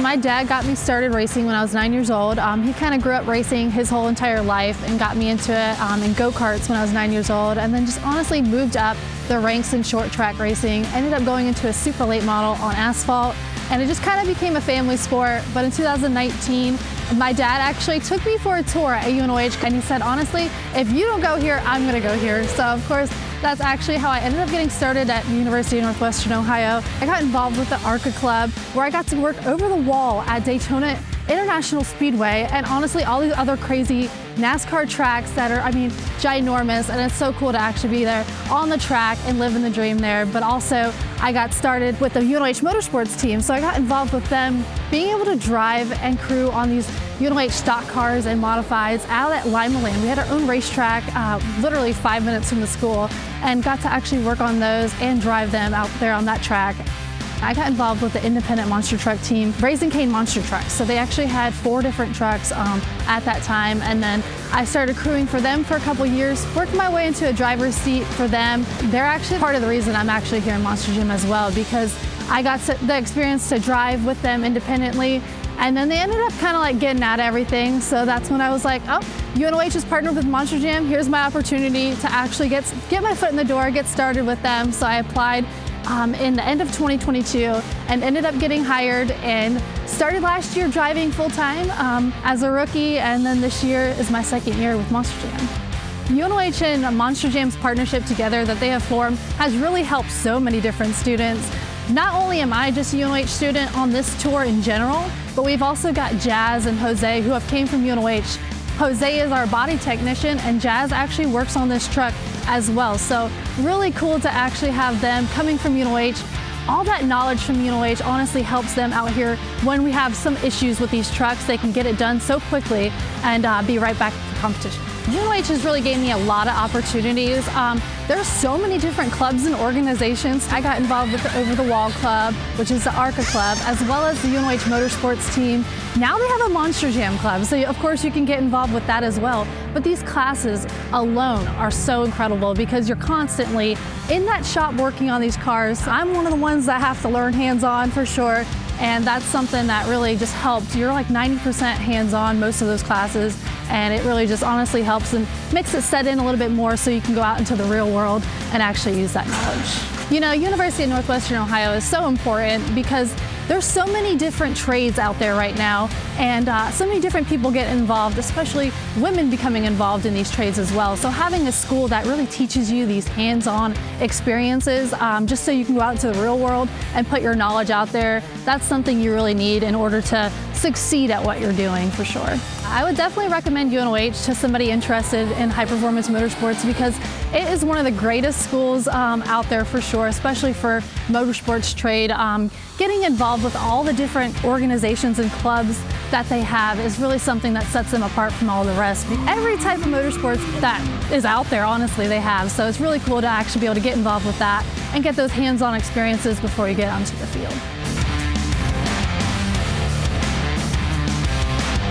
My dad got me started racing when I was 9 years old. He kind of grew up racing his whole entire life and got me into it in go-karts when I was 9 years old, and then just honestly moved up the ranks in short track racing. Ended up going into a super late model on asphalt, and it just kind of became a family sport. But in 2019, my dad actually took me for a tour at UNOH, and he said, honestly, if you don't go here, I'm gonna go here. So of course, that's actually how I ended up getting started at the University of Northwestern Ohio. I got involved with the ARCA Club, where I got to work over the wall at Daytona International Speedway, and honestly all these other crazy NASCAR tracks that are, ginormous, and it's so cool to actually be there on the track and living the dream there. But also, I got started with the UNOH Motorsports team, so I got involved with them, being able to drive and crew on these UNOH stock cars and modifieds out at Lima Land. We had our own racetrack, literally 5 minutes from the school, and got to actually work on those and drive them out there on that track. I got involved with the independent monster truck team, Raising Cane Monster Trucks. So they actually had 4 different trucks at that time, and then I started crewing for them for a couple years, worked my way into a driver's seat for them. They're actually part of the reason I'm actually here in Monster Jam as well, because I got the experience to drive with them independently, and then they ended up kind of like getting at everything. So that's when I was like, oh, UNOH is partnered with Monster Jam. Here's my opportunity to actually get my foot in the door, get started with them. So I applied in the end of 2022 and ended up getting hired, and started last year driving full-time as a rookie, and then this year is my second year with Monster Jam. UNOH and Monster Jam's partnership together that they have formed has really helped so many different students. Not only am I just a UNOH student on this tour in general, but we've also got Jazz and Jose who have came from UNOH. Jose is our body technician, and Jazz actually works on this truck as well. So really cool to actually have them coming from UNOH. All that knowledge from UNOH honestly helps them out here when we have some issues with these trucks. They can get it done so quickly and be right back to the competition. UNOH has really gave me a lot of opportunities. There's so many different clubs and organizations. I got involved with the Over the Wall Club, which is the ARCA Club, as well as the UNOH Motorsports team. Now they have a Monster Jam Club, so of course you can get involved with that as well. But these classes alone are so incredible because you're constantly in that shop working on these cars. I'm one of the ones that have to learn hands-on for sure, and that's something that really just helped. You're like 90% hands-on most of those classes, and it really just honestly helps and makes it set in a little bit more so you can go out into the real world and actually use that knowledge. You know, University of Northwestern Ohio is so important because there's so many different trades out there right now, and so many different people get involved, especially women becoming involved in these trades as well. So having a school that really teaches you these hands-on experiences, just so you can go out into the real world and put your knowledge out there, that's something you really need in order to succeed at what you're doing for sure. I would definitely recommend UNOH to somebody interested in high-performance motorsports because it is one of the greatest schools out there for sure, especially for motorsports trade. Getting involved with all the different organizations and clubs that they have is really something that sets them apart from all the rest. Every type of motorsports that is out there, honestly, they have. So it's really cool to actually be able to get involved with that and get those hands-on experiences before you get onto the field.